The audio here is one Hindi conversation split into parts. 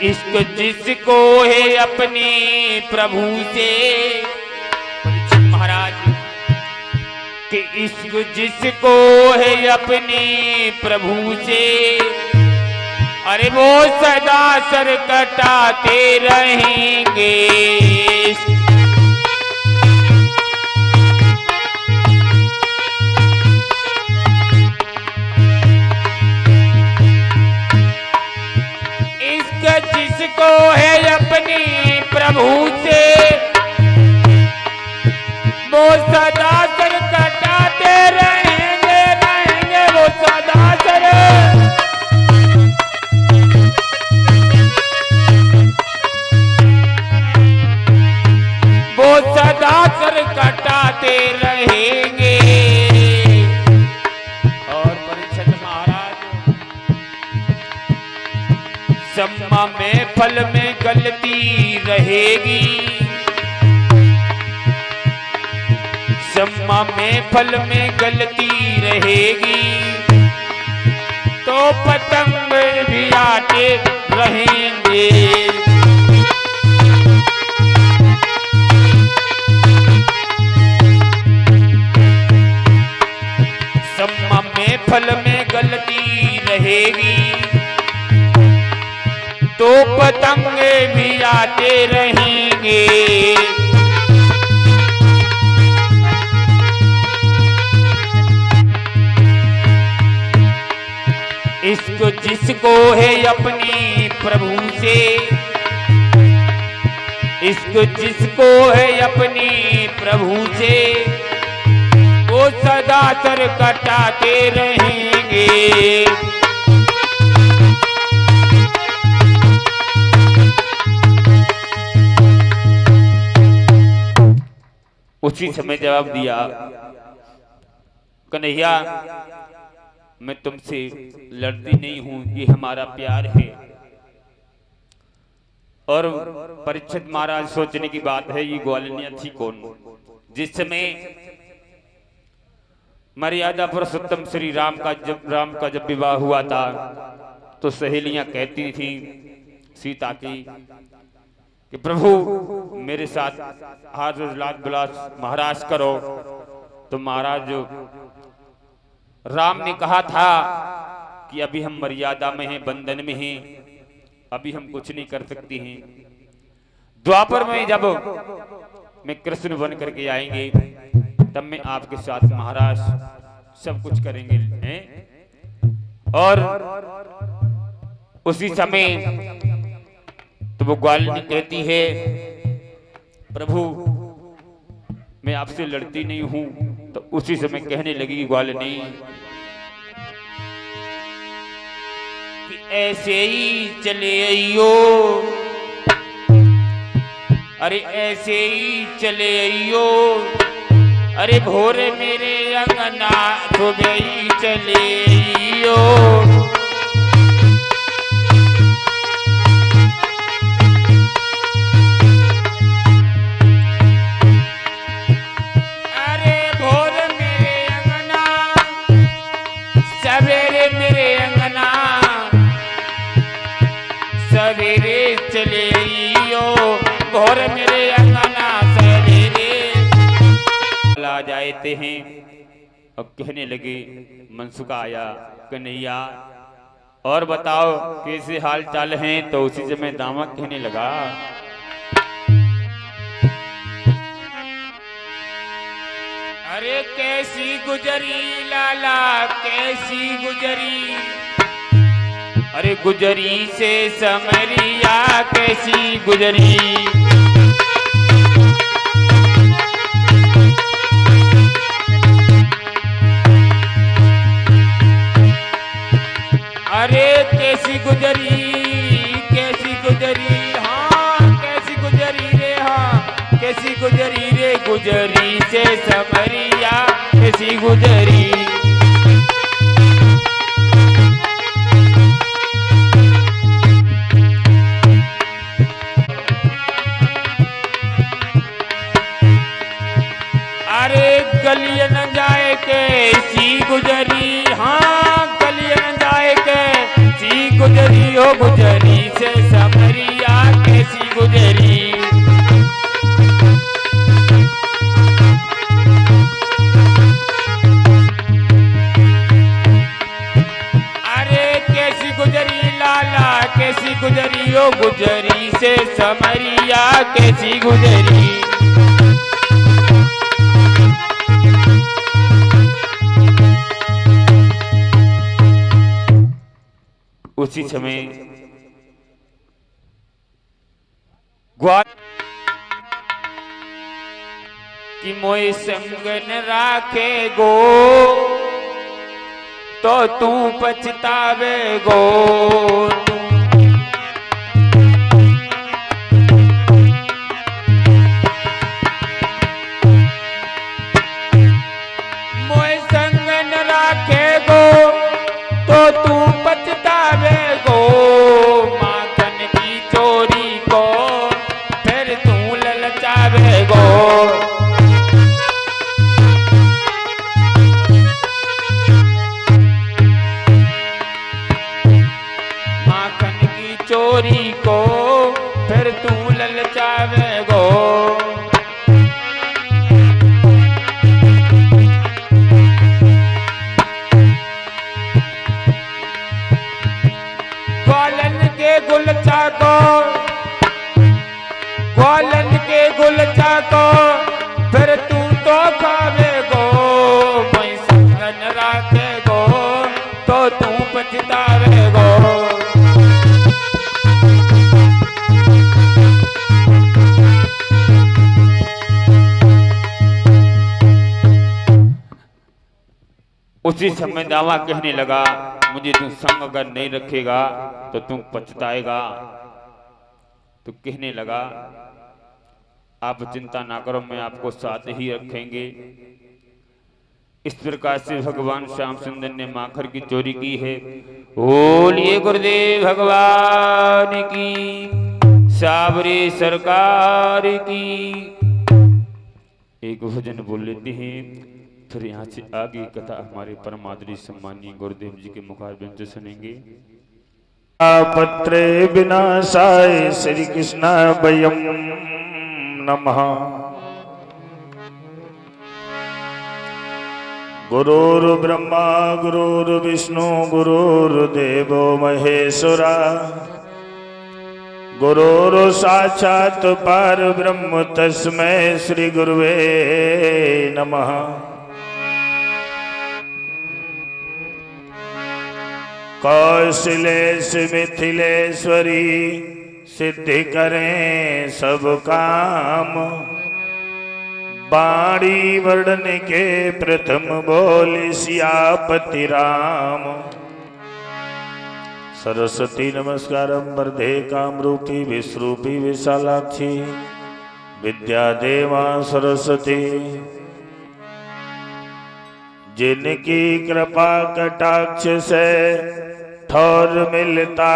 इश्क जिसको है अपने प्रभु से, महाराज कि इश्क जिसको है अपने प्रभु से, अरे वो सदा सर कटाते रहेंगे। जिसको है अपने प्रभु से, वो सदा सर कटाते रहेंगे, रहेंगे वो सदा सर। वो सदा सर कटाते रहेंगे। और परीक्षित महाराज सम्मा में फल में गलती रहेगी, सम्मा में फल में गलती रहेगी, तो पतंग भी आते रहेंगे। सम्मा में फल में गलती रहेगी, तो पतंगे भी आते रहेंगे। इश्क जिसको है अपने प्रभु से, इश्क जिसको है अपने प्रभु से, वो सदा सर कटाते रहेंगे। उसी समय जवाब दिया, कन्हैया मैं तुमसे लड़ती नहीं हूं, ये हमारा प्यार है। और परीक्षित महाराज सोचने की बात है, ये ग्वालिनिया थी कौन? जिस समय मर्यादा पुरुषोत्तम श्री राम का जब विवाह हुआ था, तो सहेलियां कहती थी सीता की कि प्रभु मेरे साथ हाथ लात बिलास महाराज करो। तो महाराज जो राम ने कहा था कि अभी हम मर्यादा में हैं, बंधन में हैं, अभी हम कुछ नहीं कर सकते हैं। द्वापर में जब मैं कृष्ण बन करके आएंगे, तब मैं आपके साथ महाराज सब कुछ करेंगे हैं? और उसी समय तो वो ग्वालिनी कहती है, प्रभु मैं आपसे लड़ती नहीं हूं। तो उसी समय कहने लगी ग्वालिनी कि ऐसे ही चले आइयो, अरे ऐसे ही चले आइयो, अरे भोरे मेरे अंगना सुबह ही चले आइयो। सवेरे चले आइयो, भोर मेरे अंगना सवेरे ला जाते हैं। अब कहने लगे, मनसुखा आया, कन्हैया और बताओ कैसे हाल चाल हैं? तो उसी समय दामक कहने लगा, अरे कैसी गुजरी लाला कैसी गुजरी, अरे गुजरी से समरिया कैसी गुजरी। अरे कैसी गुजरी कैसी गुजरी, हाँ कैसी गुजरी रे, हाँ कैसी गुजरी रे, गुजरी से समरिया कैसी गुजरी। गलियन जाए कैसी गुजरी, हाँ गलियन जाए कैसी गुजरी, हो गुजरी से समरी गुजरी ओ गुजरी से समरिया कैसी गुजरी। उसी समय ग्वाल कि मोए संगन राखे गो तो तू पछतावे गो। मोए संगन राखे गो तो तू पछतावे गो। माखन की चोरी को फिर तू ललचावे गो। चोरी को फिर तू ललचावे गो। ग्वालन के गुलचा को ग्वालन के गुलचा को फिर तू तो खावे गो। मैं संगन राखे गो तो तू पछतावे गो। उसी समय दावा कहने लगा मुझे तू संग अगर नहीं रखेगा तो तू पछताएगा। तो कहने लगा आप चिंता ना करो, मैं आपको साथ ही रखेंगे। इस प्रकार से भगवान श्याम सुंदर ने माखन की चोरी की है। बोलिए गुरुदेव भगवान की, सावरे सरकार की। एक भजन बोल लेते हैं, फिर यहाँ से आगे कथा हमारे परमादरी सम्मानीय गुरुदेव जी के मुखारबिंद से सुनेंगे। पत्रे विनाशाय श्री कृष्णाभयं नमः। गुरुर्ब्रह्मा गुरुर्विष्णु गुरुर्देवो महेश्वरा। गुरुर् साक्षात् परब्रह्म तस्मै श्री गुरुवे नमः। कौशलेश मिथिलेश्वरी सिद्धि करें सब काम। बाणी वर्णन के प्रथम बोले सियापति राम। सरस्वती नमस्कारं वरदे कामरूपी विश्रूपी विशालाक्षी। विद्या देवा सरस्वती जिनकी कृपा कटाक्ष से ठौर मिलता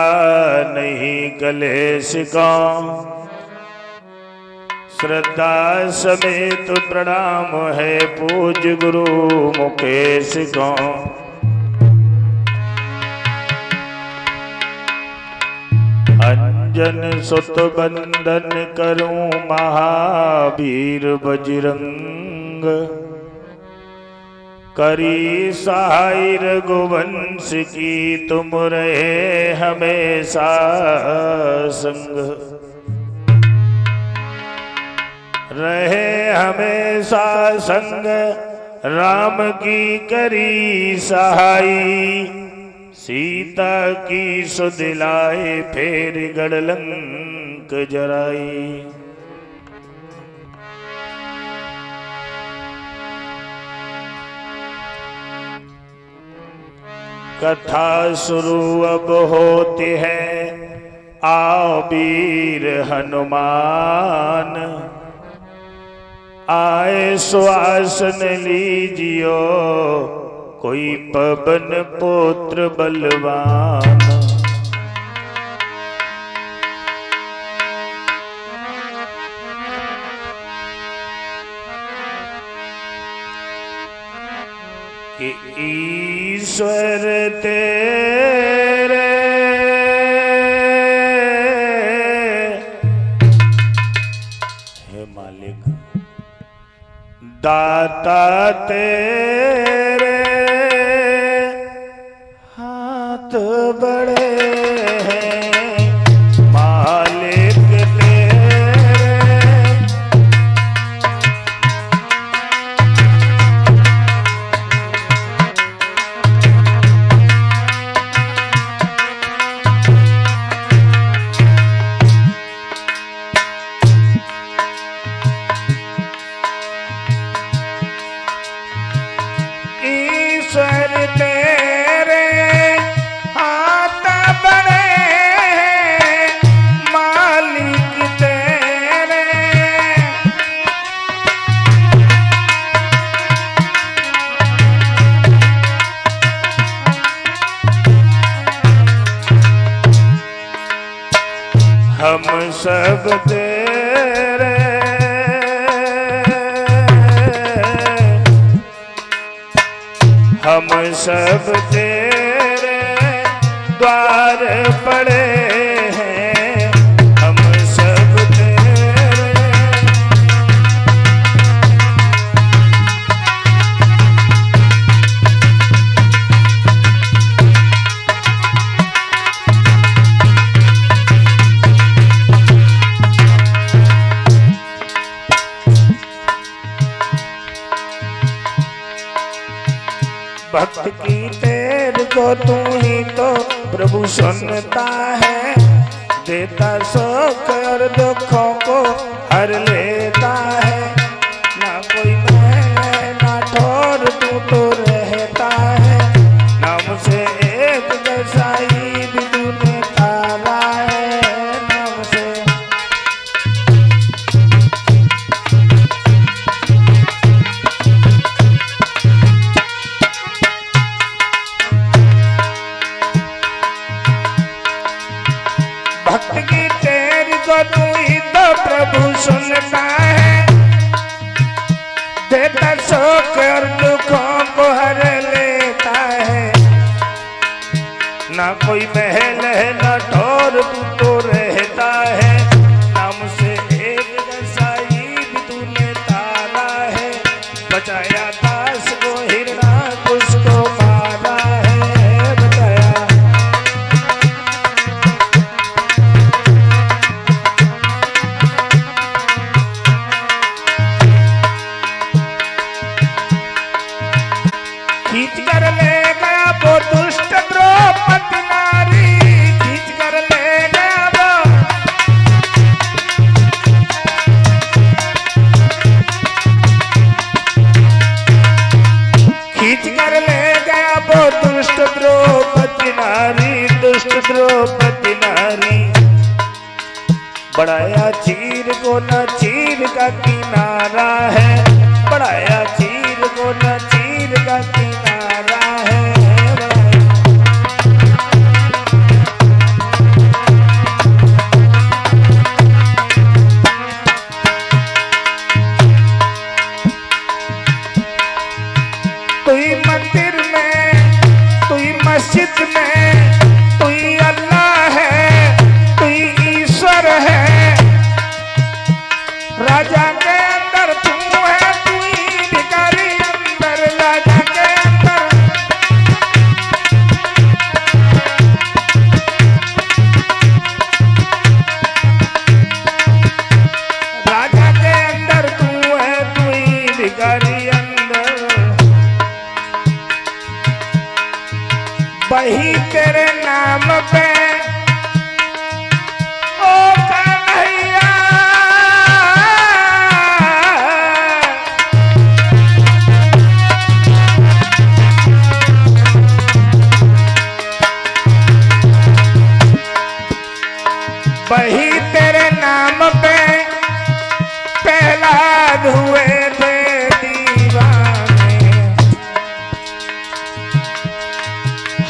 नहीं कलेश का। श्रद्धा समेत प्रणाम है पूज गुरु मुकेश को। अंजन सुत बंदन करूं महावीर बजरंग। करी सहाय रघुवंश की तुम रहे हमेशा संग। रहे हमेशा संग राम की करी सहाई। सीता की सुदिलाए फेर गढ़लंक जराई। कथा शुरू अब होती है, आओ वीर हनुमान। आए सुआसन लीजियो, कोई पवन पुत्र बलवान। कि ईश्वर तेरे हे मालिक, दाता तेरे हाथ बड़े हैं। हम सब तेरे हम सब तेरे द्वार पड़े हैं, हम सब तेरे। भक्त की टेर को तू ही तो प्रभु सुनता है, देता सुख और दुखों को हर लेता है। ना कोई मैं ना ठोर तू तो रहता है, नाम से एक जैसा ही भी तूने तारा है, नाम से। भक्त की टेर को तू ही तो प्रभु सुनता है, देता सुख और दुखों को हर लेता है। ना कोई महल है ना ठोर तू तो रहता है, नाम से एक जैसा ही भी तूने तारा है। बचाया दास को हिरणाकुश को मारा है, बचाया। खींच कर ले गया वो दुष्ट द्रौपदी नारी, खींच कर ले गया वो। खींच कर ले गया वो दुष्ट द्रौपदी नारी, दुष्ट द्रौपदी नारी। बढ़ाया चीर को न चीर का किनारा है, बढ़ाया चीर को न चीर का किनारा है। तू ही मंदिर में, तू ही मस्जिद में, तू ही अल्लाह है, तू ही ईश्वर है। राजा के अंदर तू है, तू ही भिखारी अंदर राजा के अंदर। राजा के अंदर तू है, तू ही भिखारी अंदर। वही तेरे नाम पे ओ कन्हैया, वही तेरे नाम पे प्रहलाद हुए थे दीवाने।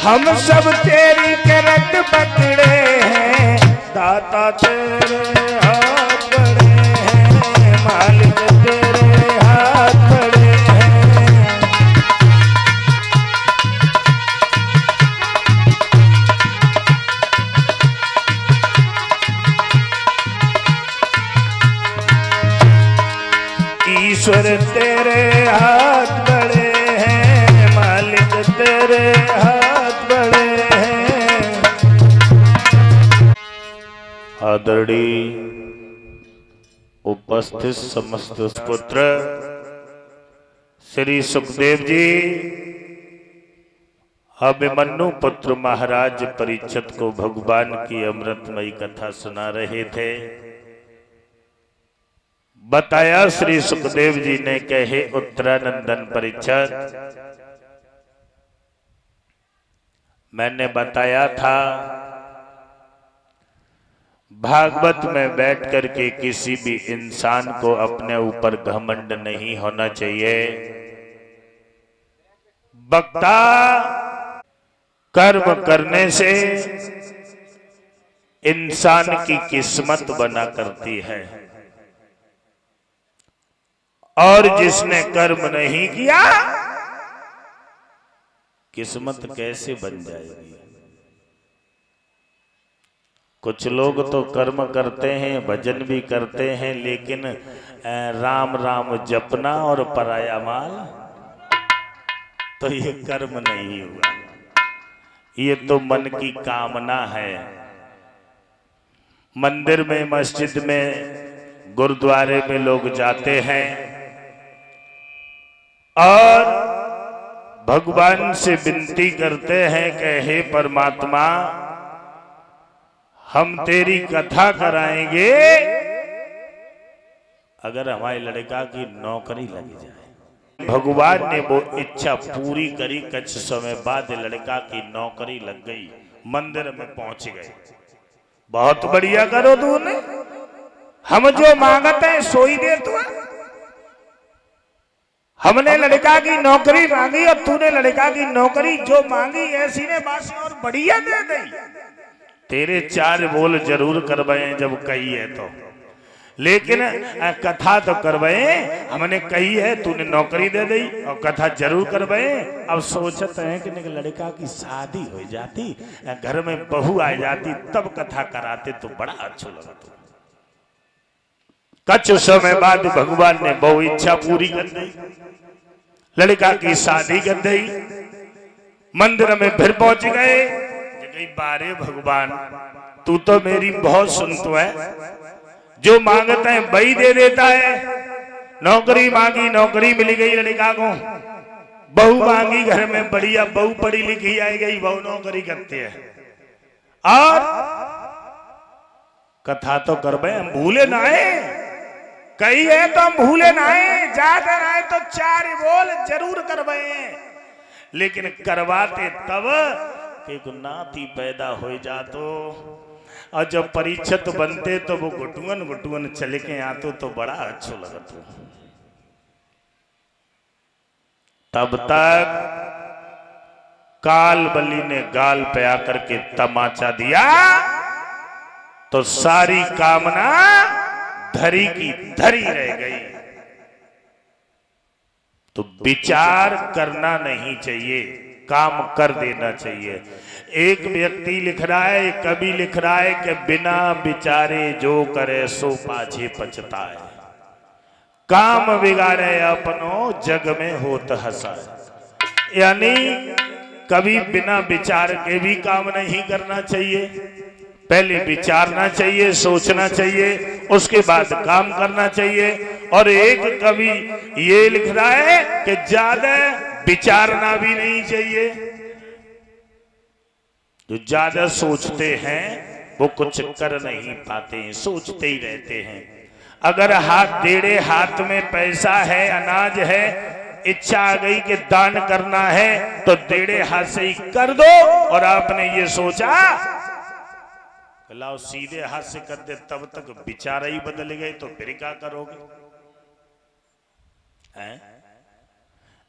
हम सब तेरी करत पकड़े हैं, दाता तेरे हाथ बड़े हैं, मालिक तेरे हाथ बड़े हैं। ईश्वर तेरे हाथ बड़े हैं, मालिक तेरे हाथ बड़े हैं। आदरणीय उपस्थित समस्त पुत्र श्री सुखदेव जी अभिमन्यु पुत्र महाराज परीक्षित को भगवान की अमृतमयी कथा सुना रहे थे। बताया श्री सुखदेव जी ने, कहे उत्तरानंदन परीक्षित, मैंने बताया था भागवत में बैठ करके किसी भी इंसान को अपने ऊपर घमंड नहीं होना चाहिए। वक्ता कर्म करने से इंसान की किस्मत बना करती है, और जिसने कर्म नहीं किया किस्मत कैसे बन जाएगी। कुछ लोग तो कर्म करते हैं, भजन भी करते हैं, लेकिन राम राम जपना और पराया माल, तो ये कर्म नहीं हुआ, ये तो मन की कामना है। मंदिर में, मस्जिद में, गुरुद्वारे में लोग जाते हैं और भगवान से विनती करते हैं कि हे परमात्मा, हम तेरी कथा कराएंगे अगर हमारे लड़का की नौकरी लग जाए। भगवान ने वो इच्छा पूरी करी। कुछ समय बाद लड़का की नौकरी लग गई, मंदिर में पहुंच गए। बहुत बढ़िया करो तूने, हम जो मांगते हैं सोई दे तू। हमने लड़का की नौकरी मांगी और तूने लड़का की नौकरी जो मांगी ऐसी ने बासी और बढ़िया दे दी। तेरे 4 बोल जरूर करवाए जब कही है तो, लेकिन कथा तो करवाए, हमने कही है, तूने नौकरी दे दी और कथा जरूर करवाए। अब सोचते हैं कि लड़का की शादी हो जाती, घर में बहू आ जाती, तब कथा कराते तो बड़ा अच्छा लगता। कुछ समय बाद भगवान ने बहु इच्छा पूरी कर दी, लड़का की शादी कर दी। मंदिर में फिर पहुंच गए। बारे भगवान, तू तो मेरी बहुत सुनता है, जो मांगता है वही दे देता है। नौकरी मांगी, नौकरी मिल गई लड़का को। बहू मांगी, घर में बढ़िया बहू पढ़ी लिखी आई गई, बहू नौकरी करती है। और कथा तो करवे, हम भूले ना है, कही है तो हम भूले ना है, ज्यादा ना है तो 4 बोल जरूर करवाए। लेकिन करवाते तब कि नाती पैदा हो जातो, और जब परीक्षित बनते तो वो गुटुअन गुटुअन चले के आतो तो बड़ा अच्छा लगता। तब तक काल बलि ने गाल पे आकर के तमाचा दिया तो सारी कामना धरी की धरी रह गई। तो विचार करना नहीं चाहिए, काम कर देना चाहिए। एक व्यक्ति लिख रहा है, कवि लिख रहा है कि बिना विचारे जो करे सो पाछे पछताए, काम बिगाड़े अपनो जग में होत हंसाए। यानी कभी बिना विचार के भी काम नहीं करना चाहिए, पहले विचारना चाहिए, सोचना चाहिए, उसके बाद काम करना चाहिए। और एक कवि ये लिख रहा है कि ज्यादा विचारना भी नहीं चाहिए। जो ज्यादा सोचते हैं वो कुछ कर नहीं पाते हैं, सोचते ही रहते हैं। अगर हाथ टेढ़े, हाथ में पैसा है, अनाज है, इच्छा आ गई कि दान करना है तो टेढ़े हाथ से ही कर दो। और आपने ये सोचा लाओ सीधे हाथ से कर दे, तब तक विचार ही बदल गए तो फिर क्या करोगे?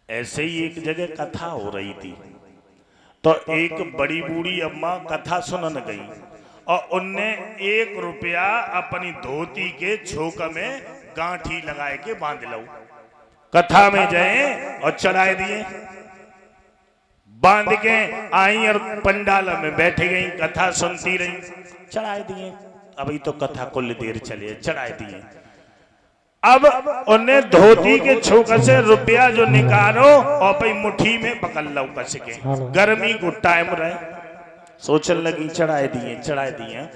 ऐसे ही एक जगह कथा हो रही थी तो एक बड़ी बूढ़ी अम्मा कथा सुनने गई और उनने 1 रुपया अपनी धोती के छोक में गांठी लगाए के बांध लो। कथा में जाए और चढ़ाए दिए, बांध के आई और पंडाल में बैठ गई, कथा सुनती रही, चढ़ाए दिए। अभी तो कथा कुल देर चले, चढ़ाए दिए। अब उन्हें धोती के छोक से रुपया जो निकालो और भाई मुट्ठी में पकड़ लो कस के। गर्मी को टाइम रहे, सोचने लगी चढ़ाए दिए, चढ़ाए दिए,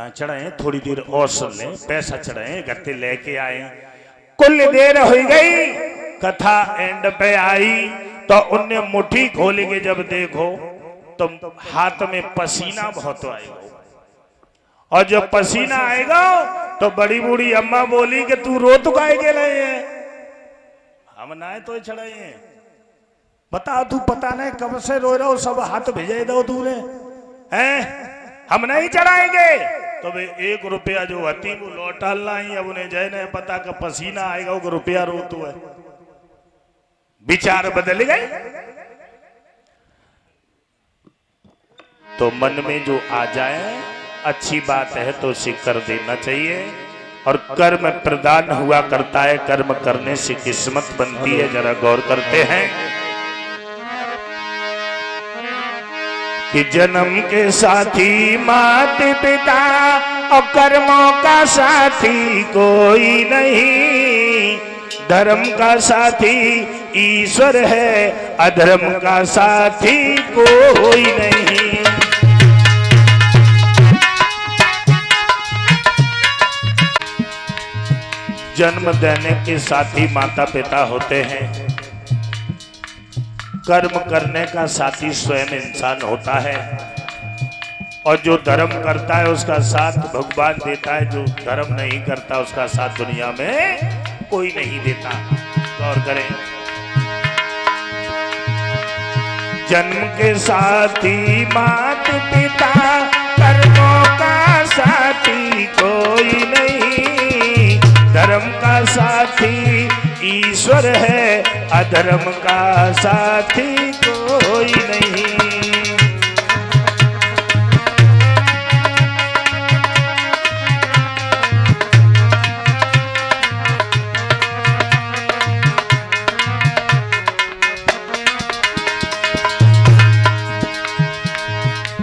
चढ़ाए, थोड़ी देर और सुन ले, पैसा चढ़ाए, गत्ते लेके आए। कुल देर हो गई, कथा एंड पे आई तो उनने मुट्ठी खोल के जब देखो तो हाथ में पसीना बहुत आएगा। और जब पसीना आएगा तो बड़ी बूढ़ी अम्मा बोली कि तू रो तो काहे के रहे हैं? हम ना तो चढ़ाए हैं, बता तू, पता नहीं कब से रो रहा हो, सब हाथ भेजे दो तूने, हैं? हम नहीं चढ़ाएंगे। तो वे 1 रुपया जो हती वो लौटालना ही, अब उन्हें जय नहीं पता का पसीना आएगा वो रुपया रो तो है। विचार बदल गए। तो मन में जो आ जाए अच्छी बात है तो उसे कर देना चाहिए। और कर्म प्रदान हुआ करता है, कर्म करने से किस्मत बनती है। जरा गौर करते हैं कि जन्म के साथी माता पिता और कर्मों का साथी कोई नहीं। धर्म का साथी ईश्वर है, अधर्म का साथी कोई नहीं। जन्म देने के साथी माता पिता होते हैं, कर्म करने का साथी स्वयं इंसान होता है, और जो धर्म करता है उसका साथ भगवान देता है, जो धर्म नहीं करता उसका साथ दुनिया में कोई नहीं देता। गौर करें, जन्म के साथी माता पिता, कर्मों का साथी कोई नहीं। धर्म का साथी ईश्वर है, अधर्म का साथी कोई नहीं।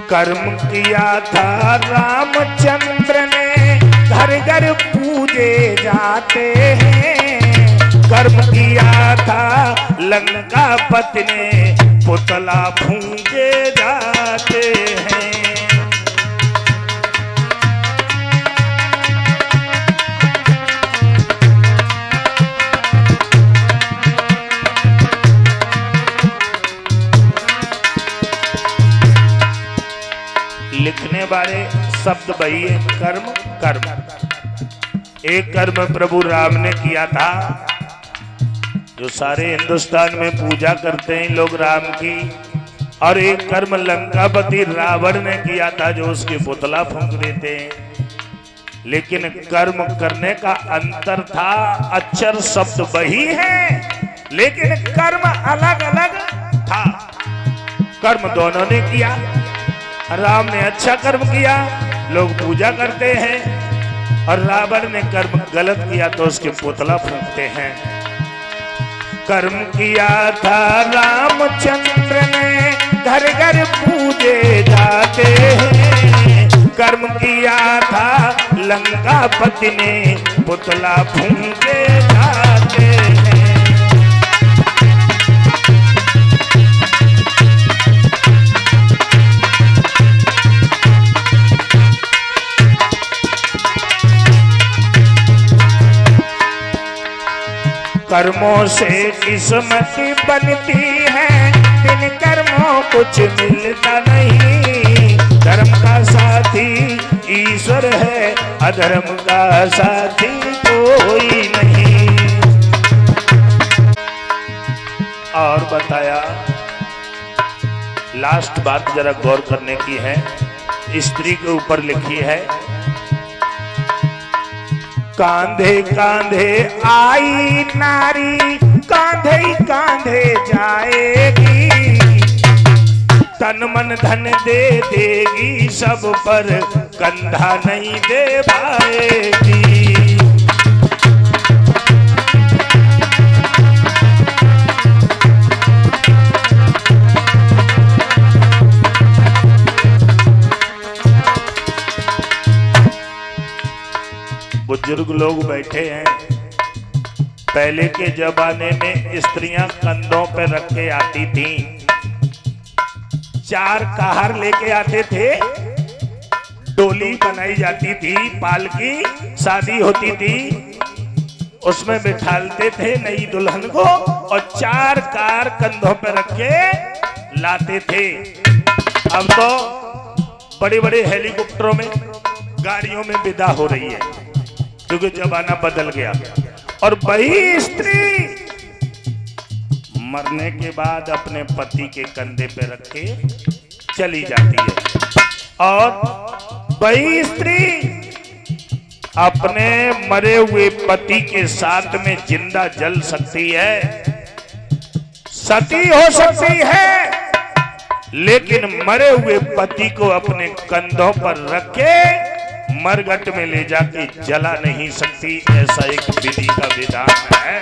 कर्म किया था रामचंद्र ने, घर घर पूजे जाते हैं। कर्म किया था लंकापति ने, पुतला फूंके जाते हैं। लिखने वाले शब्द वही है, कर्म कर्म। एक कर्म प्रभु राम ने किया था, जो सारे हिंदुस्तान में पूजा करते हैं लोग राम की। और एक कर्म लंकापति रावण ने किया था, जो उसके पुतला फूंक देते हैं। लेकिन कर्म करने का अंतर था, अक्षर शब्द वही है लेकिन कर्म अलग अलग था। कर्म दोनों ने किया। राम ने अच्छा कर्म किया, लोग पूजा करते हैं, और रावण ने कर्म गलत किया तो उसके पुतला फूंकते हैं। कर्म किया था रामचंद्र ने, घर घर पूजे जाते हैं। कर्म किया था लंकापति ने, पुतला फूंके जाते हैं। कर्मों से किस्मत बनती है, बिन कर्मों कुछ मिलता नहीं। धर्म का साथी ईश्वर है, अधर्म का साथी कोई नहीं। और बताया, लास्ट बात जरा गौर करने की है, स्त्री के ऊपर लिखी है, कांधे कांधे आई नारी, कांधे कांधे जाएगी। तन मन धन दे देगी सब पर, कंधा नहीं दे पाएगी। बुजुर्ग लोग बैठे हैं, पहले के जमाने में स्त्रियां कंधों पे रख के आती थीं, 4 कहार लेके आते थे, डोली बनाई जाती थी, पालकी शादी होती थी, उसमें बिठालते थे नई दुल्हन को, और 4 कार कंधों पे रख के लाते थे। अब तो बड़े बड़े हेलीकॉप्टरों में, गाड़ियों में विदा हो रही है, क्योंकि जमाना बदल गया। और वही स्त्री मरने के बाद अपने पति के कंधे पे रख के चली जाती है, और वही स्त्री अपने मरे हुए पति के साथ में जिंदा जल सकती है, सती हो सकती है, लेकिन मरे हुए पति को अपने कंधों पर रख के मरघट में ले जाके जला नहीं सकती, ऐसा एक विधि का विधान है।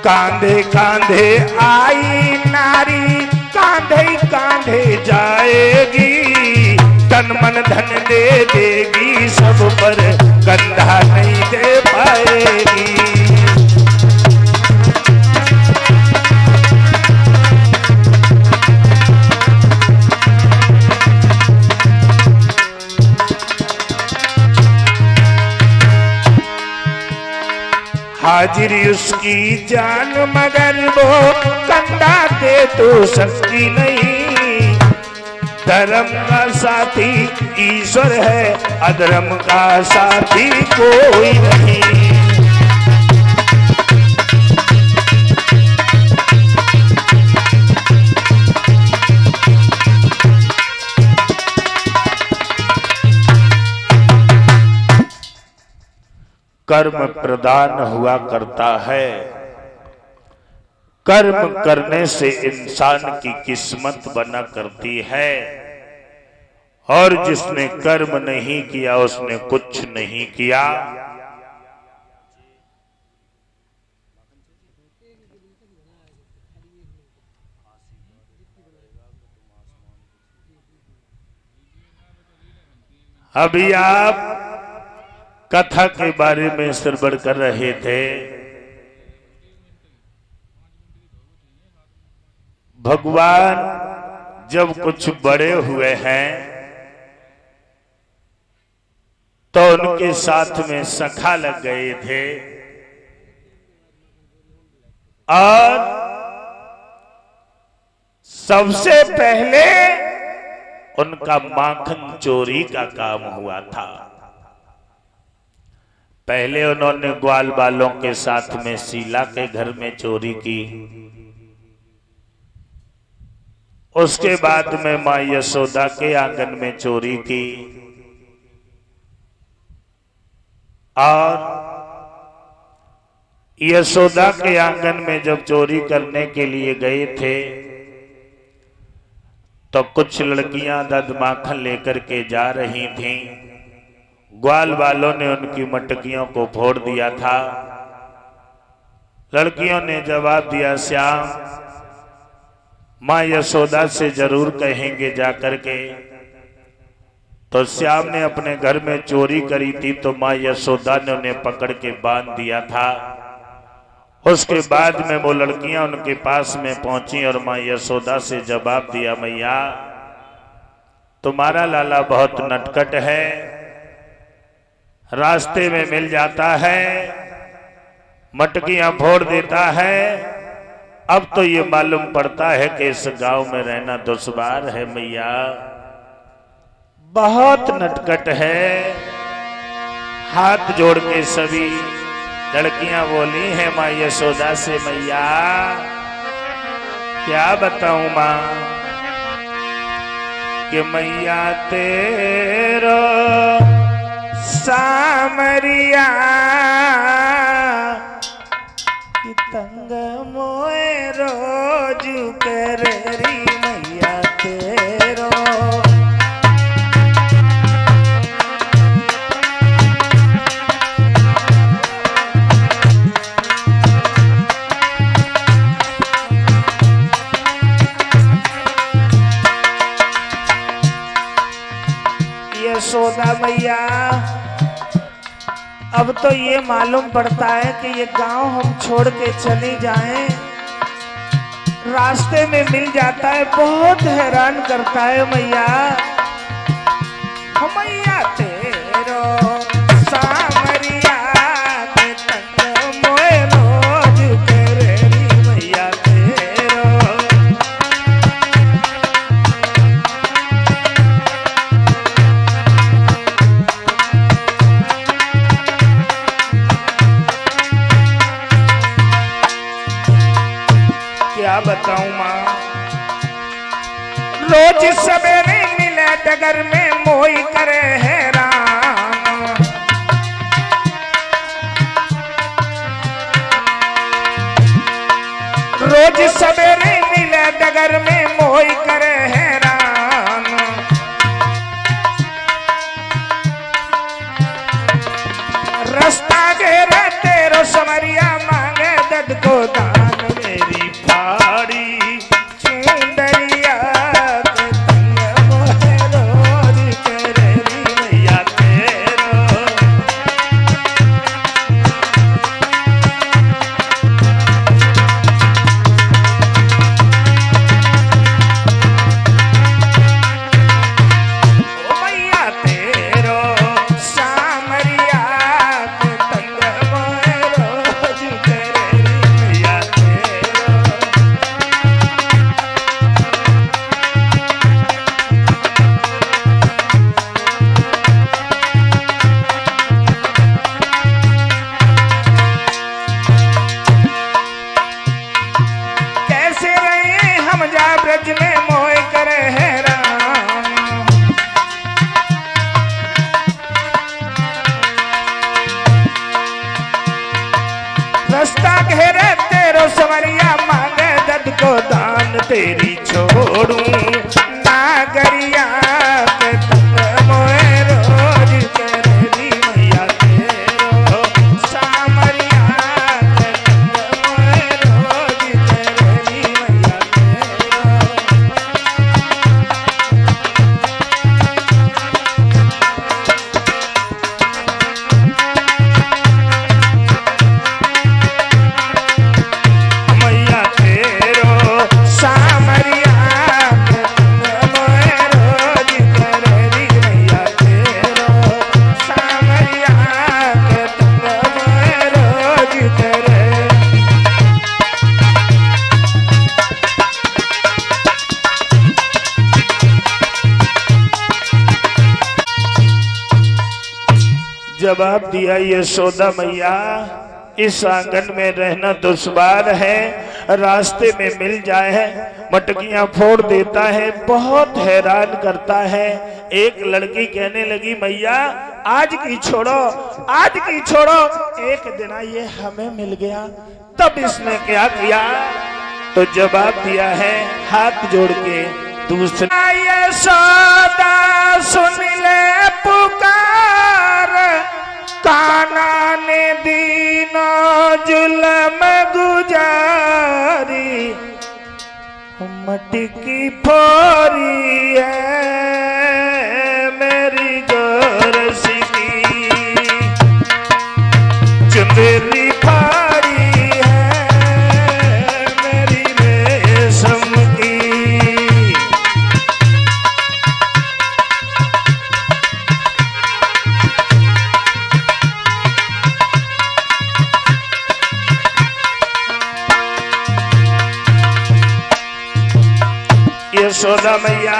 कांधे कांधे आई नारी, कांधे कांधे जाएगी, तन मन धन दे देगी, सब पर कंधा नहीं दे पाएगी। हाजिरी उसकी जान मगर वो कंधा दे तो सकती नहीं। धर्म का साथी ईश्वर है, अधर्म का साथी कोई नहीं। कर्म प्रधान हुआ करता है। कर्म करने से इंसान की किस्मत बना करती है, और जिसने कर्म नहीं किया उसने कुछ नहीं किया। अभी आप कथा के बारे में श्रवण कर रहे थे। भगवान जब कुछ बड़े हुए हैं तो उनके साथ में सखा लग गए थे, और सबसे पहले उनका माखन चोरी का काम हुआ था। पहले उन्होंने ग्वाल बालों के साथ में शीला के घर में चोरी की, उसके बाद में मां यशोदा के आंगन में चोरी की, और यशोदा के आंगन में जब चोरी करने के लिए गए थे तो कुछ लड़कियां दूध माखन लेकर के जा रही थीं। ग्वाल वालों ने उनकी मटकियों को फोड़ दिया था। लड़कियों ने जवाब दिया, श्याम मां यशोदा से जरूर कहेंगे जाकर के। तो श्याम ने अपने घर में चोरी करी थी तो मां यशोदा ने उन्हें पकड़ के बांध दिया था। उसके बाद में वो लड़कियां उनके पास में पहुंची और मां यशोदा से जवाब दिया, मैया तुम्हारा लाला बहुत नटखट है, रास्ते में मिल जाता है, मटकियां फोड़ देता है। अब तो ये मालूम पड़ता है कि इस गांव में रहना दुश्वार है मैया, बहुत नटखट है। हाथ जोड़ के सभी लड़कियां बोली हैं मां यशोदा से, मैया क्या बताऊं मां कि मैया तेरो सामरिया कि तंग मोए रोज करेरी मैया तेरो। यशोदा मैया अब तो ये मालूम पड़ता है कि ये गांव हम छोड़ के चले जाएं, रास्ते में मिल जाता है, बहुत हैरान करता है मैया। मैया तेरो सामरिया के तंग मोए रोज करेरी मैया तेरो। क्या बताऊं मां, रोज सवेरे मिले डगर में मोई करे हैरान। रोज सब तेरी छोड़ू नागरिया के तंग मोए रोज कररी मैया तेरो सामरिया के तंग मोए रोज कररी मैया मैया तेरो सामरिया के तंग मोए रोज कररी मैया तेरो सामरिया के तंग मोए रोज करे जवाब दिया यशोदा मैया, इस आंगन में रहना दुश्वार है, रास्ते में मिल जाए मटकियां फोड़ देता है, बहुत हैरान करता है। एक लड़की कहने लगी मैया आज की छोड़ो, आज की छोड़ो, एक दिन ये हमें मिल गया। तब इसने क्या किया, तो जवाब दिया है हाथ जोड़ के दूसरा यशोदा सुन ले पुकार, कान्हा ने दीना जुल्म गुजारी, मटकी फोरी है मेरी गोरसी की, चुंदरी फाड़ी है मेरी रेशम की। यशोदा मैया,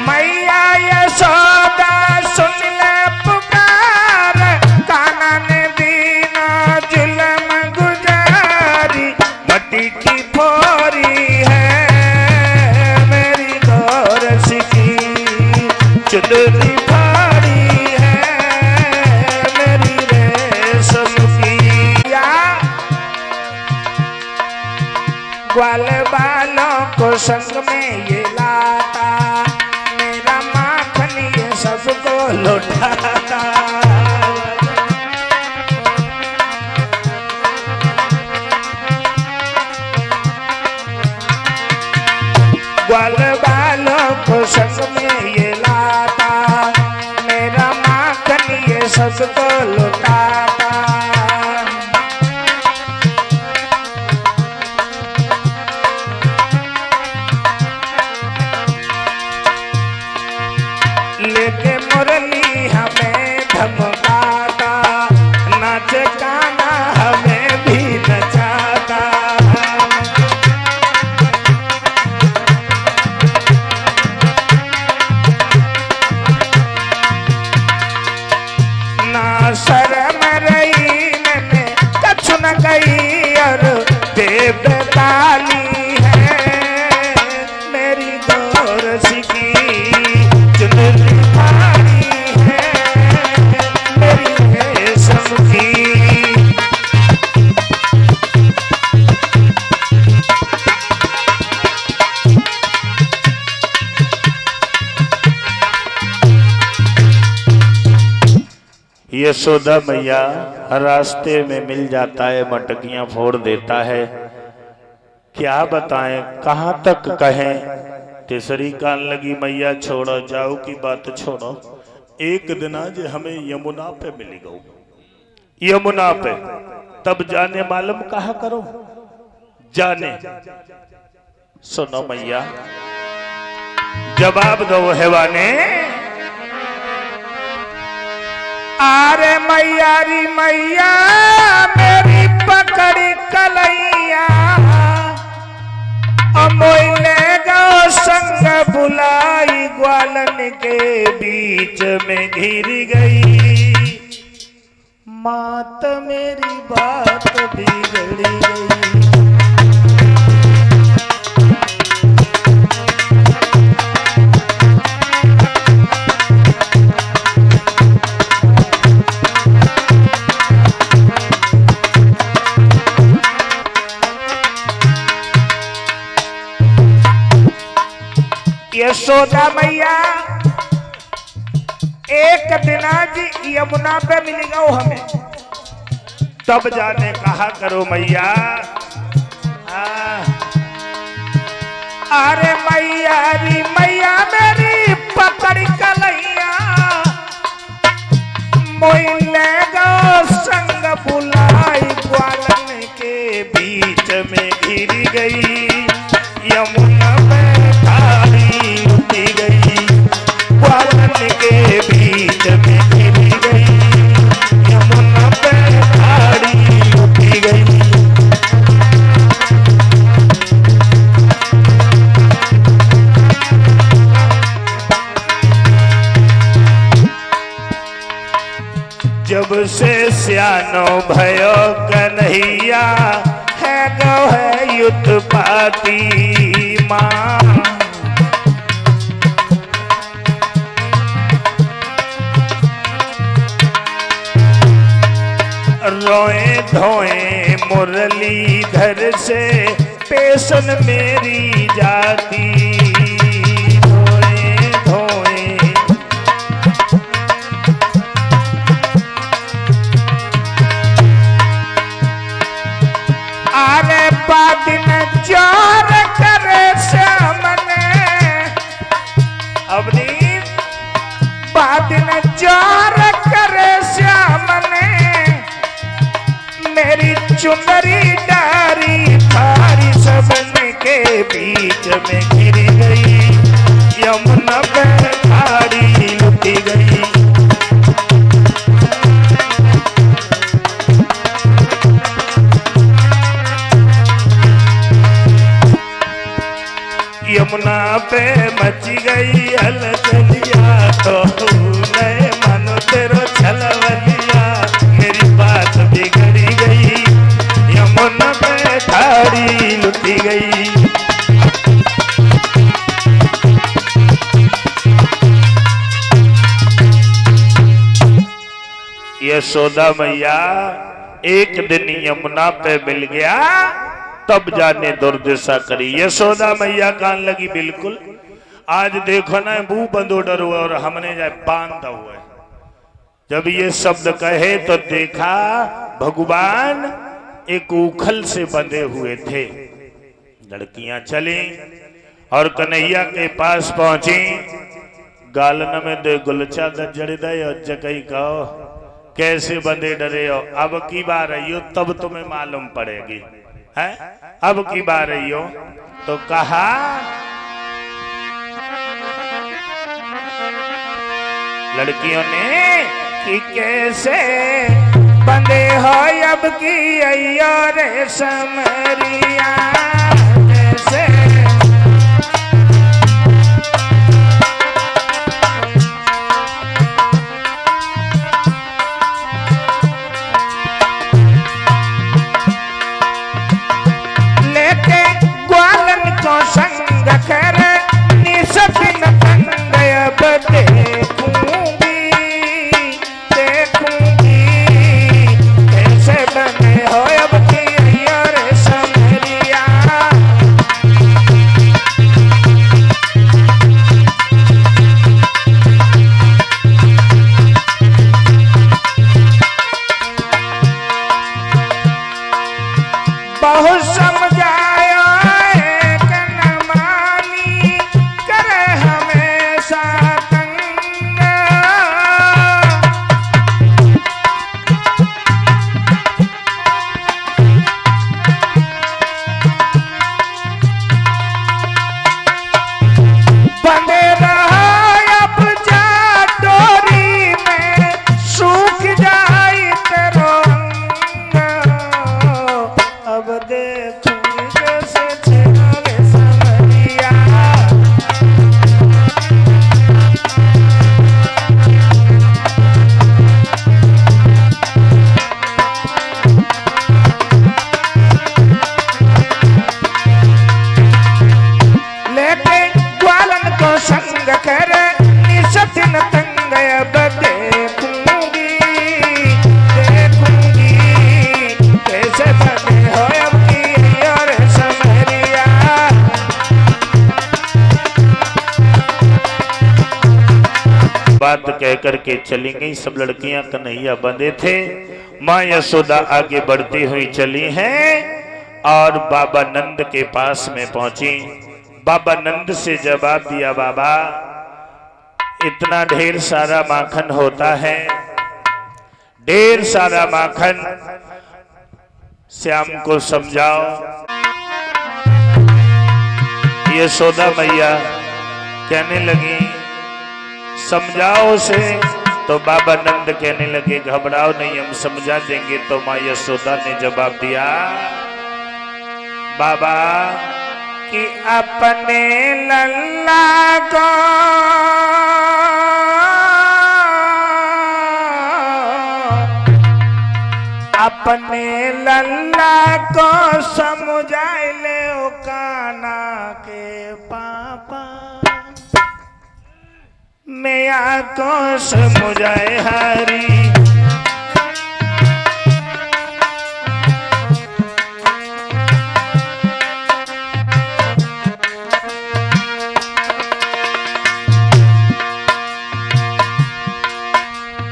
मैया यशोदा सुन ले पुकार, कान्हा ने दीना जुल्म गुजारी, मट्टी की फोरी है मेरी गोरस की, चुंदरी फाड़ी है मेरी रेशम की। ग्वाल बालों को संग में ये लाता, मेरा माखन ये सबको लौटाता, ग्वाल बालों को संग में ये लाता, मेरा माखन ये सबको लौटाता। लेके मुरली हमें धमकाता, नाच गाना हमें भी नचाता, ना शर्म रही मैंने कछु न गई, और बेबताली है मेरी गोरसी की, चुनरी फाड़ी है मेरी रेशम की। यशोदा मैया रास्ते में मिल जाता है, मटकियां फोड़ देता है, क्या बताएं कहां तक कहें। तीसरी कान लगी मैया छोड़ो जाओ की बात छोड़ो, एक दिन आज हमें यमुना पे मिली गौ, यमुना पे, तब जाने मालूम कहा करो जाने। सुनो मैया जवाब दो हैवाने, आरे मैया री मैया मेरी पकड़ी कलैया, अमोले गो संग बुलाई, ग्वालन के बीच में घिर गई, मात मेरी बात बिगड़ गई। यशोदा मैया एक दिन आज यमुना पे मिल गओ हमें, तब जाने कहा करो मैया। अरे मैया री मैया मेरी पकड़ कलैया, मोइले गो संग बुलाई, ग्वालन के बीच में घिर गई, यमुना में खारी उठी गई, ग्वालन के बीच में घिर गई, यमुना में खारी उठी गई। जब से सियानो भयो कन्हैया, है गो है युद्धपाती माँ, रोए धोए मुरलीधर से पेशन मेरी जाती, रोए धोए आरे बादिन जोर करे सामने, अवनी बादिन जोर करे सामने, मेरी चुनरी डारी थारी सबन के बीच में गिर गई, यमुना में थारी लुटी गई। यमुना पे मच गई हलचलिया, तो नए मानो तेरो छलवलिया, मेरी बात बिगड़ी गई, यमुना पे थारी लुटी गई। यशोदा मैया एक दिन यमुना पे मिल गया, तब जाने दुर्दशा करी। यशोदा मैया कान लगी बिल्कुल। आज देखो ना मुंह बंदो डर हुआ और हमने जाए बांधा हुआ है। जब ये शब्द कहे तो देखा भगवान एक उखल से बंधे हुए थे। लड़कियां चली और कन्हैया के पास पहुंची। गालन में दे गुलचा गजड़ दे और जगई कहो कैसे बंधे डरे हो। अब की बार आई हो तब तुम्हें मालूम पड़ेगी है। अब की बार आई हो तो कहा लड़कियों ने कि कैसे बंधे हो अब की अयो रे समरिया कैसे। लेके ग्वालन को संग कर निसबिन तंग अब देखूंगी कैसे बने हो अब की अयो रे समरिया। बात कह करके चली गई। सब लड़कियां कन्हैया बंधे थे। माँ यशोदा आगे बढ़ती हुई चली हैं और बाबा नंद के पास में पहुंची। बाबा नंद से जवाब दिया, बाबा इतना ढेर सारा माखन होता है, ढेर सारा माखन, श्याम को समझाओ। यशोदा मैया कहने लगी समझाओ उसे। तो बाबा नंद कहने लगे घबराओ नहीं, हम समझा देंगे। तो माँ यशोदा ने जवाब दिया, बाबा कि अपने लल्ला को अपने लल्ला को समझाए ले ओ काना के पापा, मैया को समझाए हरी।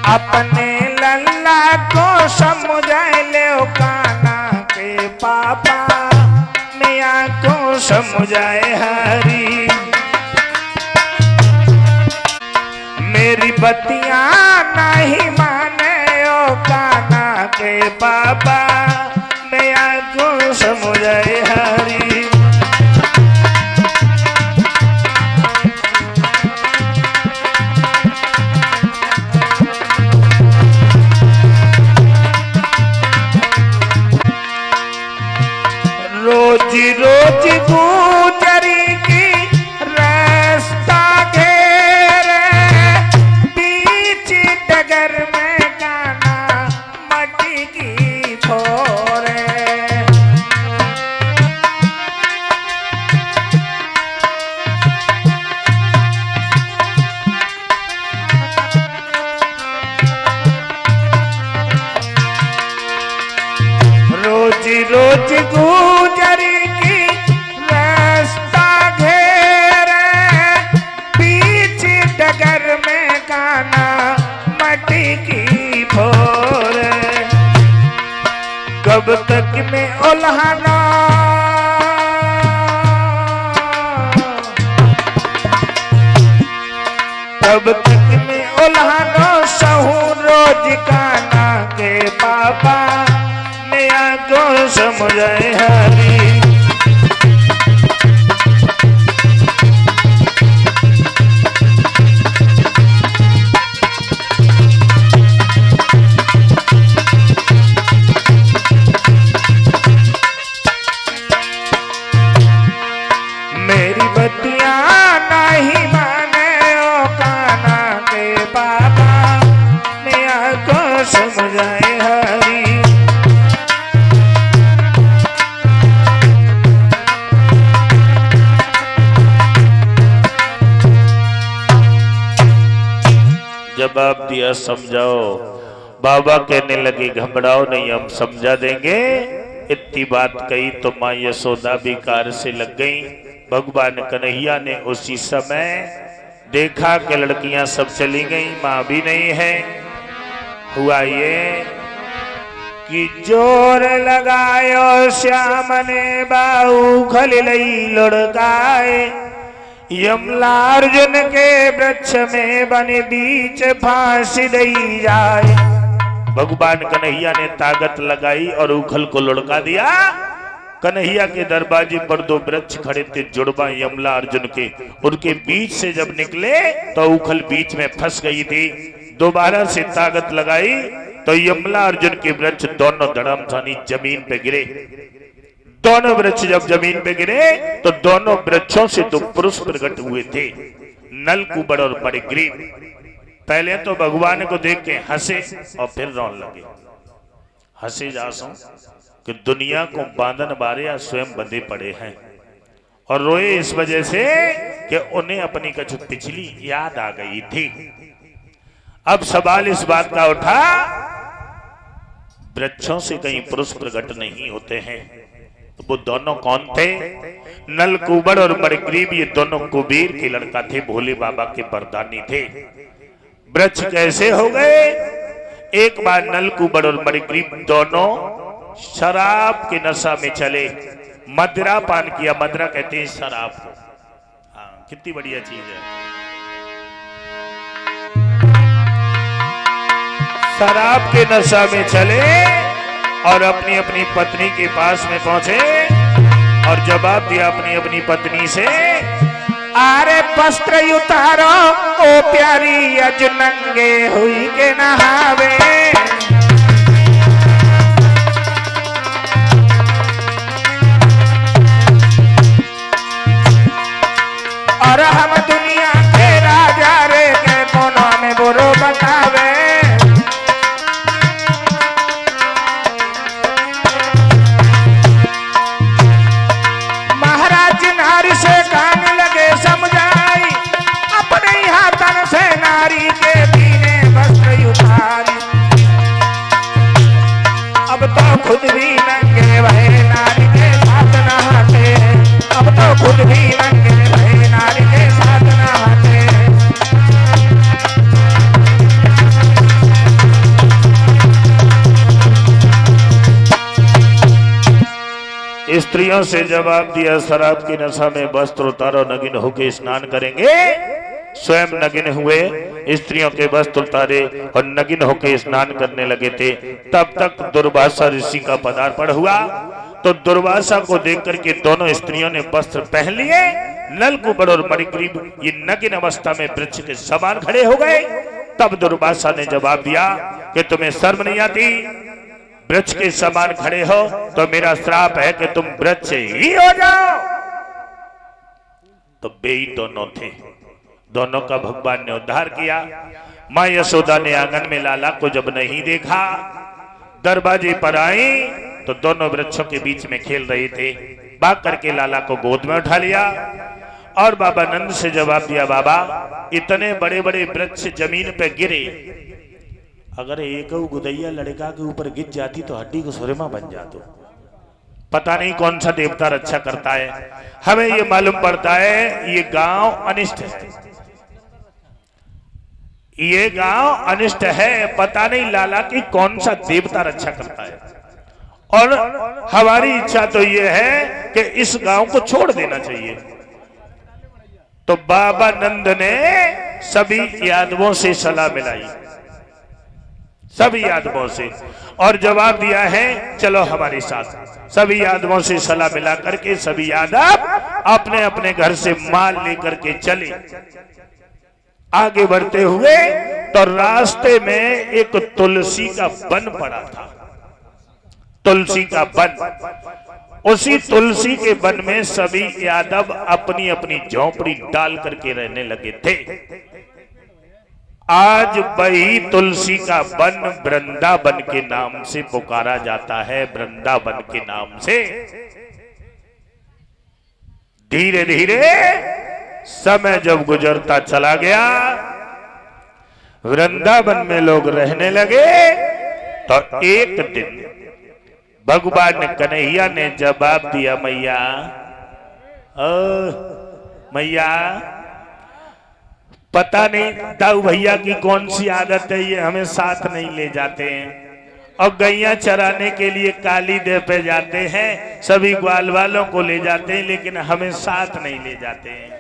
अपने लल्ला को समझाए ले ओ काना के पापा, मैया को समझाए हरी। मेरी बतियां नहीं माने ओ काना के पापा, मैया को समझाए हरी। रोज रोज गुजरी की रास्ता घेरे, बीच डगर में काना मटी की फोरे। रोज रोज गुजरी की रास्ता घेरे, बीच डगर में काना मटी की फोरे। कब तक में उल्हाना कब तक में उल्हानो सहू रोज काना के पापा, मैया को समझाए हरी। मेरी बतियां नहीं माने ओ काना के पापा, मैया को समझाए हरी। जवाब दिया समझाओ। बाबा कहने लगे घबराओ नहीं, हम समझा देंगे। इतनी बात कही तो माँ यशोदा भी कार से लग गई। भगवान कन्हैया ने उसी समय देखा कि लड़कियां सब चली गई, माँ भी नहीं है। हुआ ये कि जोर लगायो श्याम ने बाहु खल लई लुढ़काए, यमला अर्जुन के वृक्ष में बन बीच फांसी दई जाए। भगवान कन्हैया ने ताकत लगाई और उखल को लुढ़का दिया। कन्हैया के दरवाजे पर दो वृक्ष खड़े थे, जुड़वा यमला अर्जुन के। उनके बीच से जब निकले तो उखल बीच में फंस गई थी। दोबारा से ताकत लगाई तो यमला अर्जुन के वृक्ष दोनों धड़ामथानी जमीन पे गिरे। दोनों वृक्ष जब जमीन पे गिरे तो दोनों वृक्षों से दो पुरुष प्रकट हुए थे, नल कुबड़ और मणिग्रीव। पहले तो भगवान को देख के हंसे और फिर रोने लगे। हंसे जासो कि दुनिया को बांधन बारे या स्वयं बंधे पड़े हैं, और रोए इस वजह से कि उन्हें अपनी कुछ पिछली याद आ गई थी। अब सवाल इस बात का उठा, वृक्षों से कहीं पुरुष प्रकट नहीं होते हैं, तो वो दोनों कौन थे? नल कुबड़ और मणिग्रीव, ये दोनों कुबेर के लड़का थे, भोले बाबा के वरदानी थे। वृक्ष कैसे हो गए? एक बार नलकूबर और मणिग्रीव दोनों शराब के नशा में चले, मदिरा पान किया। मदिरा कहते हैं शराब को। हाँ, कितनी बढ़िया चीज है। शराब के नशा में चले और अपनी अपनी पत्नी के पास में पहुंचे और जवाब दिया अपनी अपनी पत्नी से, आरे वस्त्र उतारो ओ प्यारी, अज नंगे हुई के नहावे। और हम दुनिया के राजा रे के कोनो में बुरो बतावे। महाराज नारी से कान लगे समझाई, अपने यहाँ तन से नारी के पीने वस्त्र उतारी। अब तो खुद भी नंगे वह नारी के साथ नहाते, अब तो खुद भी नंगे वह नारी के साथ नहाते। स्त्रियों से जवाब दिया, शराब की नशा में वस्त्र उतारो, नगिन होके स्नान करेंगे। स्वयं नगिन हुए, स्त्रियों के वस्त्र उतारे और नगिन होके स्नान करने लगे थे। तब तक दुर्वासा ऋषि का पदार्पण हुआ। तो दुर्वासा को देख करके दोनों स्त्रियों ने वस्त्र पहन लिए। नलकूबर और मणिग्रीव ये नगिन अवस्था में वृक्ष के समान खड़े हो गए। तब दुर्वासा ने जवाब दिया कि तुम्हें शर्म नहीं आती? वृक्ष के समान खड़े हो तो मेरा श्राप है कि तुम वृक्ष ही हो जाओ। तो बेई दोनों थे, दोनों का भगवान ने उद्धार किया। मां यशोदा ने आंगन में लाला को जब नहीं देखा, दरवाजे पर आई तो दोनों वृक्षों के बीच में खेल रहे थे। भाग करके लाला को गोद में उठा लिया और बाबा नंद से जवाब दिया, बाबा इतने बड़े बड़े वृक्ष जमीन पे गिरे, अगर एक गुदैया लड़का के ऊपर गिर जाती तो हड्डी को सुरमा बन जातो। पता नहीं कौन सा देवता रक्षा करता है। हमें ये मालूम पड़ता है ये गांव अनिष्ट है, ये गांव अनिष्ट है। पता नहीं लाला की कौन सा देवता रक्षा करता है। और हमारी इच्छा तो ये है कि इस गांव को छोड़ देना चाहिए। तो बाबा नंद ने सभी यादवों से सलाह मिलाई, सभी यादवों से, और जवाब दिया है चलो हमारे साथ। सभी यादवों से सलाह मिला करके सभी यादव अपने अपने घर से माल लेकर के चले। आगे बढ़ते हुए तो रास्ते में एक तुलसी का वन पड़ा था, तुलसी का वन। उसी तुलसी के वन में सभी यादव अपनी अपनी झोंपड़ी डाल करके रहने लगे थे। आज वही तुलसी का वन वृंदावन के नाम से पुकारा जाता है, वृंदावन के नाम से। धीरे धीरे समय जब गुजरता चला गया, वृंदावन में लोग रहने लगे। तो एक दिन भगवान कन्हैया ने जवाब दिया, मैया मैया पता नहीं दाऊ भैया की कौन सी आदत है, ये हमें साथ नहीं ले जाते हैं। और गैया चराने के लिए काली देव पे जाते हैं, सभी ग्वाल वालों को ले जाते हैं, लेकिन हमें साथ नहीं ले जाते हैं।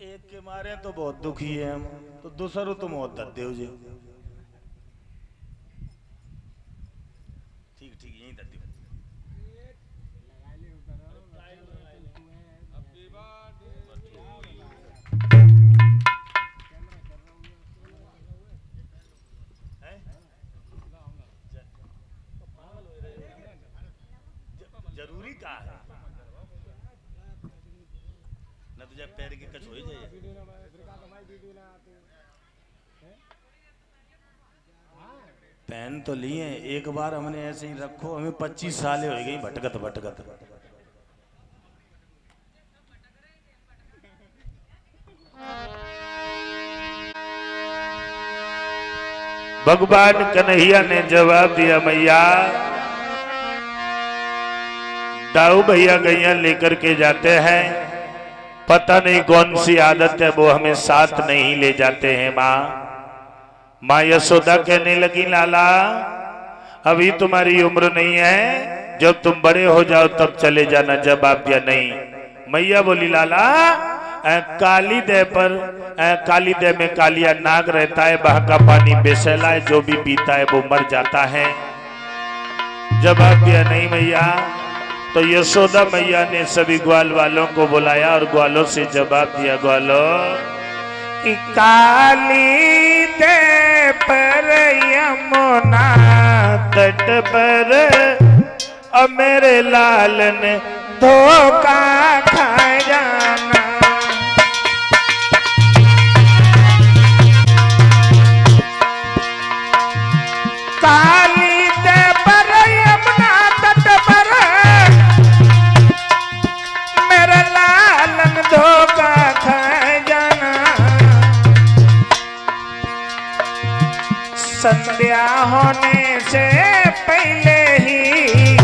एक के मारे तो बहुत दुखी है हम, तो दूसरों तुम बहुत दद्दे हो जी। ठीक ठीक यही दद्दे जरूरी का है न, तुझे पैर की कच हो जाए। पेन तो लिए एक बार हमने ऐसे ही रखो, हमें 25 साल हो गई भटकत भटकत। भगवान कन्हैया ने जवाब दिया, मैया दाऊ भैया गैया लेकर के जाते हैं, पता नहीं कौन सी आदत है वो हमें साथ नहीं ले जाते हैं। माँ यशोदा कहने लगी लाला अभी तुम्हारी उम्र नहीं है, जब तुम बड़े हो जाओ तब चले जाना, जब आप या नहीं। मैया बोली लाला काली दे पर काली दे में कालिया नाग रहता है, वहां का पानी बेसैला है, जो भी पीता है वो मर जाता है। जवाब दिया नहीं मैया। तो यशोदा मैया ने सभी ग्वाल वालों को बुलाया और ग्वालों से जवाब दिया, ग्वालों कि काली दे पर यमुना तट पर और मेरे लाल ने धोखा खा जाना। काली दे पर यमुना तट पर मेरे लाल ने धोखा खा जाना। संध्या होने से पहले ही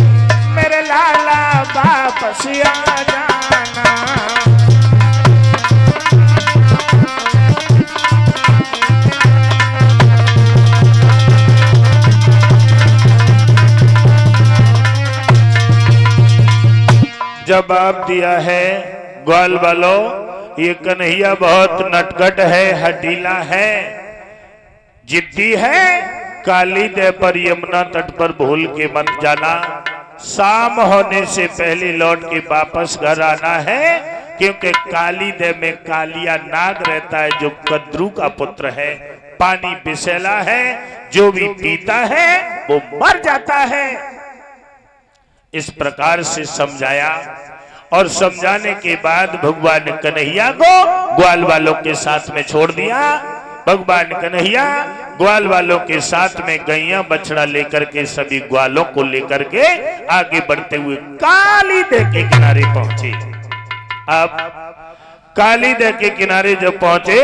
मेरे लाला वापस आ जाना। जवाब दिया है ग्वाल वालों, ये कन्हैया बहुत नटखट है, हठीला है, जिद्दी है। काली दे पर यमुना तट पर भूल के मत जाना, शाम होने से पहले लौट के वापस घर आना है, क्योंकि काली दे में कालिया नाग रहता है जो कद्रू का पुत्र है, पानी बिसेला है, जो भी पीता है वो मर जाता है। इस प्रकार से समझाया और समझाने के बाद भगवान कन्हैया को ग्वाल वालों के साथ में छोड़ दिया। भगवान कन्हैया ग्वाल वालों के साथ में गैया बछड़ा लेकर के सभी ग्वालों को लेकर के आगे बढ़ते हुए काली दे के किनारे पहुंचे। अब काली दे के किनारे जब पहुंचे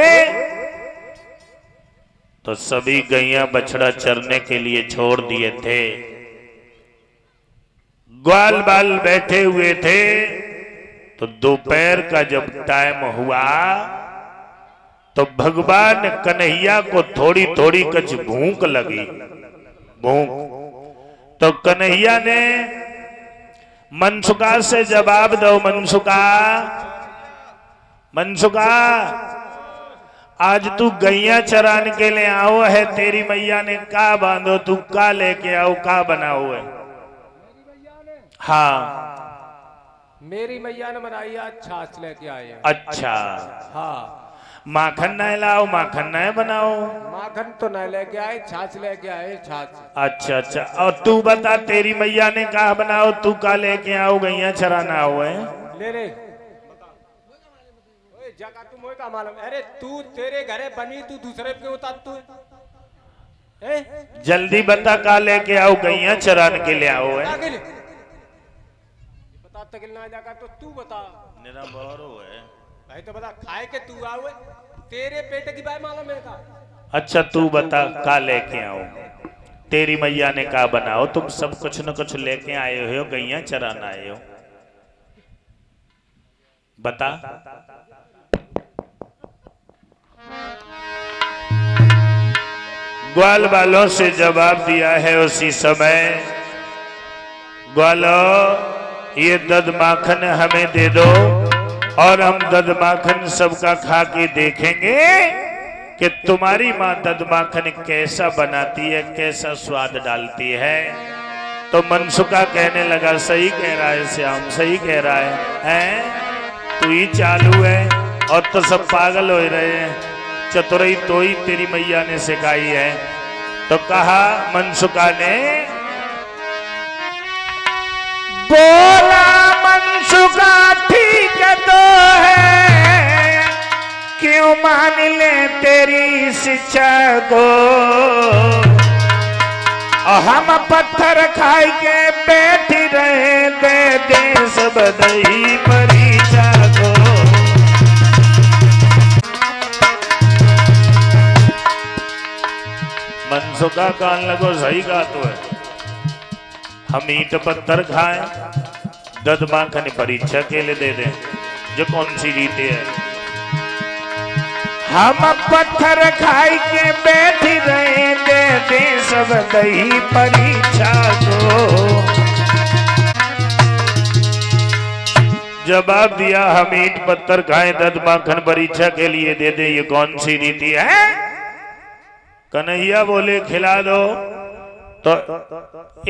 तो सभी गैया बछड़ा चरने के लिए छोड़ दिए थे, ग्वाल बाल बैठे हुए थे। तो दोपहर का जब टाइम हुआ तो भगवान कन्हैया को थोड़ी थोड़ी कुछ भूख लगी, भूख। तो कन्हैया ने मनसुका से जवाब दो, मनसुका मनसुका आज तू गैया चरान के लिए आओ है, तेरी मैया ने का बांधो, तू का लेके आओ, का बनाओ है? हाँ मेरी मैया ने बनाई आज छाछ लेके आए हैं। अच्छा हाँ माखन न लाओ, माखन न बनाओ। माखन तो न लेके आए, छाछ लेके आए, छाछ। अच्छा अच्छा, और तू बता तेरी मैया ने कहा बनाओ, तू का लेके आओ, गैया चराना हो है? ले रे जगह तू मोए का मालूम? अरे तू तेरे घरे बनी, तू दूसरे पे उतार तू। जल्दी बता का लेके आओ, गैया चरान के लिए आओ है? बता तक ना जाकर तो तू बता। मेरा बहरो है भाई, तो बता खाए के तू आओ, तेरे पेट की बात मालूम है का? अच्छा तू बता का लेके आओ, तेरी मैया ने कहा बनाओ, तुम सब कुछ न कुछ लेके आए हो, गैया चराना आए हो, बता। ग्वाल वालों से जवाब दिया है उसी समय, ग्वालों ये दद माखन हमें दे दो और हम दद माखन सबका खा के देखेंगे कि तुम्हारी माँ दद माखन कैसा बनाती है, कैसा स्वाद डालती है। तो मनसुका कहने लगा सही कह रहा है श्याम, सही कह रहा है? तू ही चालू है और तो सब पागल हो रहे हैं, चतुराई तो ही तेरी मैया ने सिखाई है। तो कहा मनसुका ने, बोला मनसुका ठीक तो है, क्यों मान ले तेरी शिक्षा को, और हम पत्थर खाई के बैठ रहे, दे दे सब दही मरीचा को। मनसुका कान लगो सही का तो है, हम ईंट पत्थर खाएं, दद माखन परीक्षा के लिए दे दे, जो कौन सी रीति है। हम पत्थर खाई के बैठ रहे, दे दे सब दही परीक्षा को। जवाब दिया हम ईंट पत्थर खाए दद माखन परीक्षा के लिए दे दे, ये कौन सी रीति है। कन्हैया बोले खिला दो। तो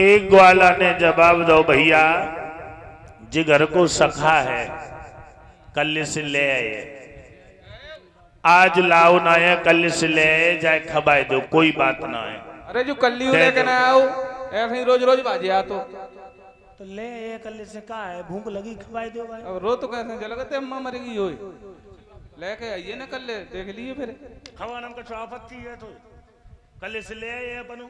एक ग्वाला ने जवाब दो, भैया जिगर को सखा है कल से ले आए, आज लाओ ना है कल से ले आए, जाए खबाए दो, कोई बात ना है। अरे जो कल्ली लेके ना आओ, ऐसे ही रोज रोज बाजे आ तो ले आए कल से कहा है, भूख लगी खबाए दो भाई। अब रो तो कैसे जलगते अम्मा मरेगी होई, लेके आइए ना कल देख लिए फिर। खवाना का आपत्ति है तो कल से ले आए अपन,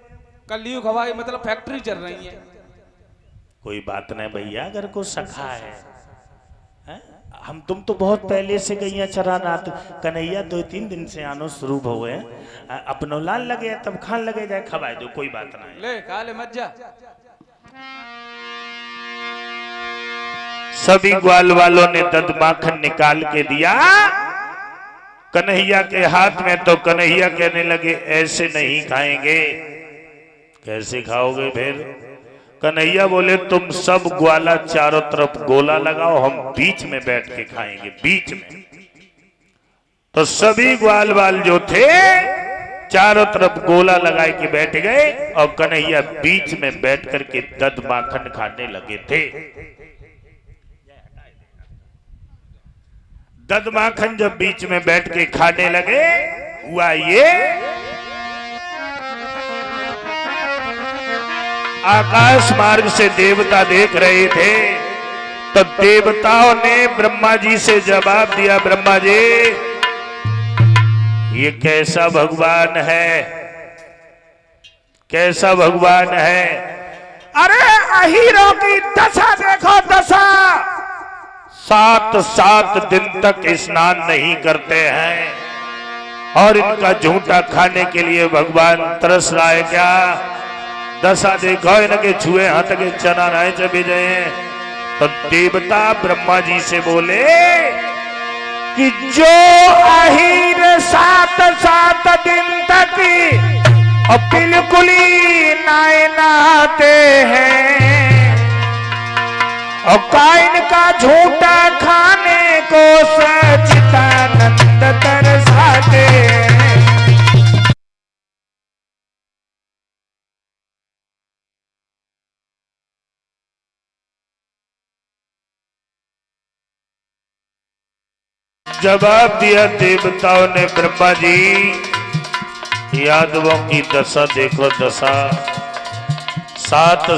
कल्ली खवाई मतलब फैक्ट्री चल रही है। कोई बात नहीं भैया, अगर को सखा है, हम तुम तो बहुत पहले से गैया चराना। तो कन्हैया 2-3 दिन से आनो शुरू हो गए, अपनो लाल लगे तब खान लगे, जाए खवाए दो, कोई बात नहीं। ले काले मत जा। सभी ग्वाल वालों ने दद माखन निकाल के दिया कन्हैया के हाथ में। तो कन्हैया कहने लगे ऐसे नहीं खाएंगे। कैसे खाओगे फिर। कन्हैया बोले तुम सब ग्वाला चारों तरफ गोला लगाओ, हम बीच में बैठ के खाएंगे, बीच में। तो सभी ग्वाल वाल जो थे चारों तरफ गोला लगाए के बैठ गए, और कन्हैया बीच में बैठ करके दद माखन खाने लगे थे। दद माखन जब बीच में बैठ के खाने लगे, हुआ ये आकाश मार्ग से देवता देख रहे थे। तो देवताओं ने ब्रह्मा जी से जवाब दिया, ब्रह्मा जी ये कैसा भगवान है, कैसा भगवान है। अरे अहीरों की दशा देखो, दशा 7 दिन तक स्नान नहीं करते हैं, और इनका झूठा खाने के लिए भगवान तरस रहा है क्या। दशा देखो इनके छुए हाथ के चना राय चबे जाए। तो देवता ब्रह्मा जी से बोले कि जो अहीर 7 दिन तक और बिल्कुल ही नहाते हैं, और काइन का झूठा खाने को सच्चिदानंद तरसाते हैं। जवाब दिया देवताओं ने, ब्रह्मा जी यादवों की दशा देखो, दशा 7